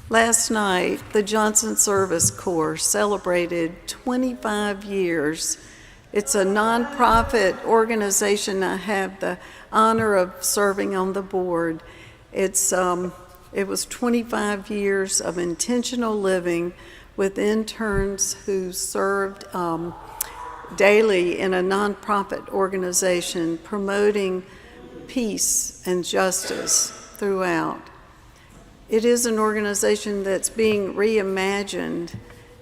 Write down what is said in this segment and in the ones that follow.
Last night, the Johnson Service Corps celebrated 25 years. It's a nonprofit organization. I have the honor of serving on the board. It was 25 years of intentional living with interns who served daily in a nonprofit organization promoting peace and justice throughout. It is an organization that's being reimagined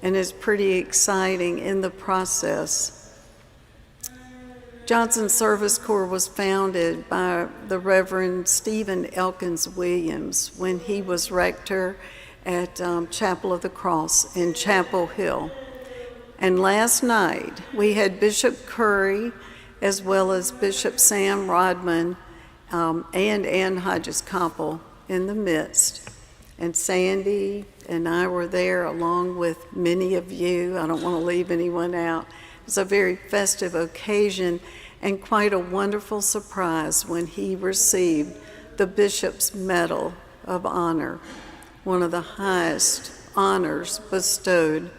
and is pretty exciting in the process. Johnson Service Corps was founded by the Reverend Stephen Elkins Williams when he was rector at Chapel of the Cross in Chapel Hill. And last night we had Bishop Curry as well as Bishop Sam Rodman and Ann Hodges-Koppel in the midst. And Sandy and I were there along with many of you. I don't want to leave anyone out. It was a very festive occasion and quite a wonderful surprise when he received the Bishop's Medal of Honor, one of the highest honors bestowed.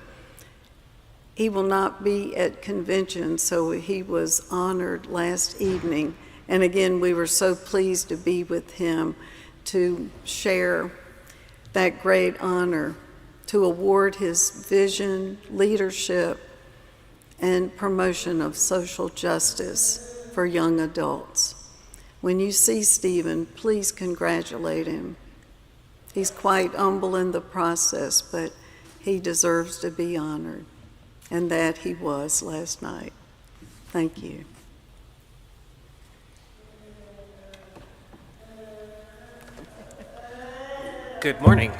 He will not be at convention, so he was honored last evening. And again, we were so pleased to be with him to share that great honor, to award his vision, leadership, and promotion of social justice for young adults. When you see Stephen, please congratulate him. He's quite humble in the process, but he deserves to be honored, and that he was last night. Thank you. Good morning.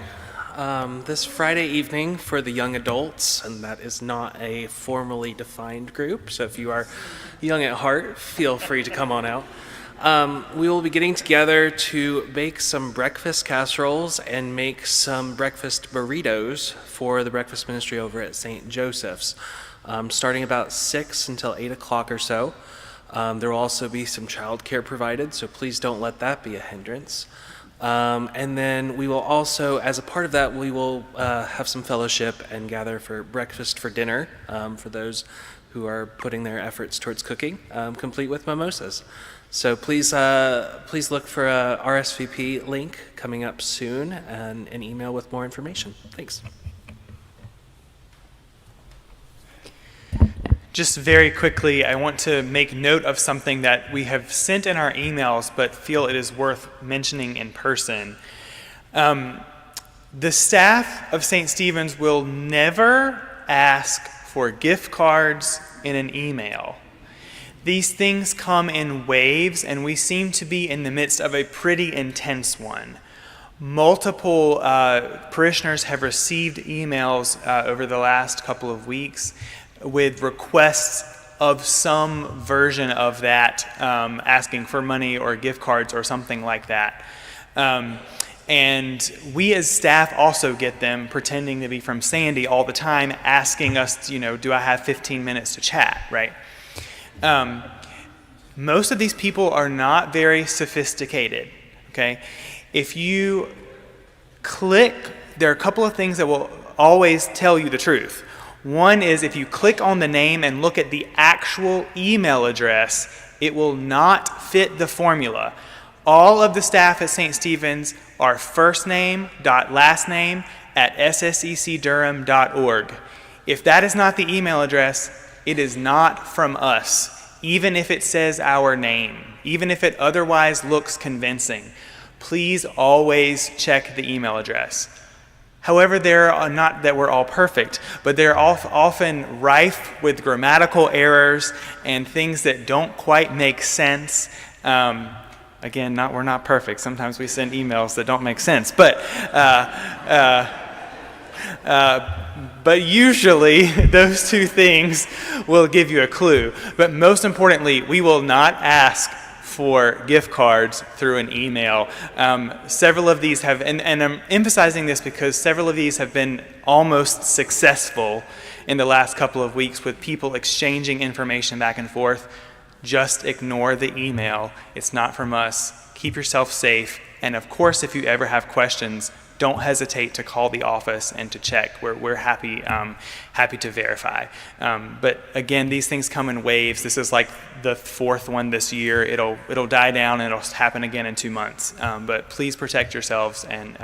This Friday evening for the young adults, and that is not a formally defined group, so if you are young at heart, feel free to come on out. We will be getting together to bake some breakfast casseroles and make some breakfast burritos for the breakfast ministry over at St. Joseph's, starting about 6 until 8 o'clock or so. There will also be some childcare provided, so please don't let that be a hindrance. And then we will also, as a part of that, we will have some fellowship and gather for breakfast for dinner for those who are putting their efforts towards cooking, complete with mimosas. So please look for a RSVP link coming up soon and an email with more information. Thanks. Just very quickly, I want to make note of something that we have sent in our emails but feel it is worth mentioning in person. The staff of St. Stephen's will never ask for gift cards in an email. These things come in waves, and we seem to be in the midst of a pretty intense one. Multiple parishioners have received emails over the last couple of weeks with requests of some version of that, asking for money or gift cards or something like that. And we as staff also get them pretending to be from Sandy all the time, asking us, do I have 15 minutes to chat, right? Most of these people are not very sophisticated, okay? If you click, there are a couple of things that will always tell you the truth. One is if you click on the name and look at the actual email address, it will not fit the formula. All of the staff at St. Stephen's are firstname.lastname@ssecdurham.org. If that is not the email address, it is not from us, even if it says our name, even if it otherwise looks convincing. Please always check the email address. However, there are not that we're all perfect, but they're often rife with grammatical errors and things that don't quite make sense. Again, we're not perfect. Sometimes we send emails that don't make sense, but usually those two things will give you a clue. But most importantly, we will not ask for gift cards through an email. Several of these have, and I'm emphasizing this because several of these have been almost successful in the last couple of weeks with people exchanging information back and forth. Just ignore the email. It's not from us. Keep yourself safe. And of course, if you ever have questions, don't hesitate to call the office and to check. We're happy to verify. But again, these things come in waves. This is like the fourth one this year. It'll die down and it'll happen again in 2 months. But please protect yourselves. And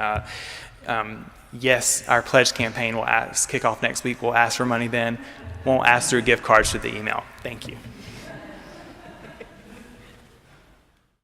yes, our pledge campaign will kick off next week. We'll ask for money then. Won't ask through gift cards to the email. Thank you.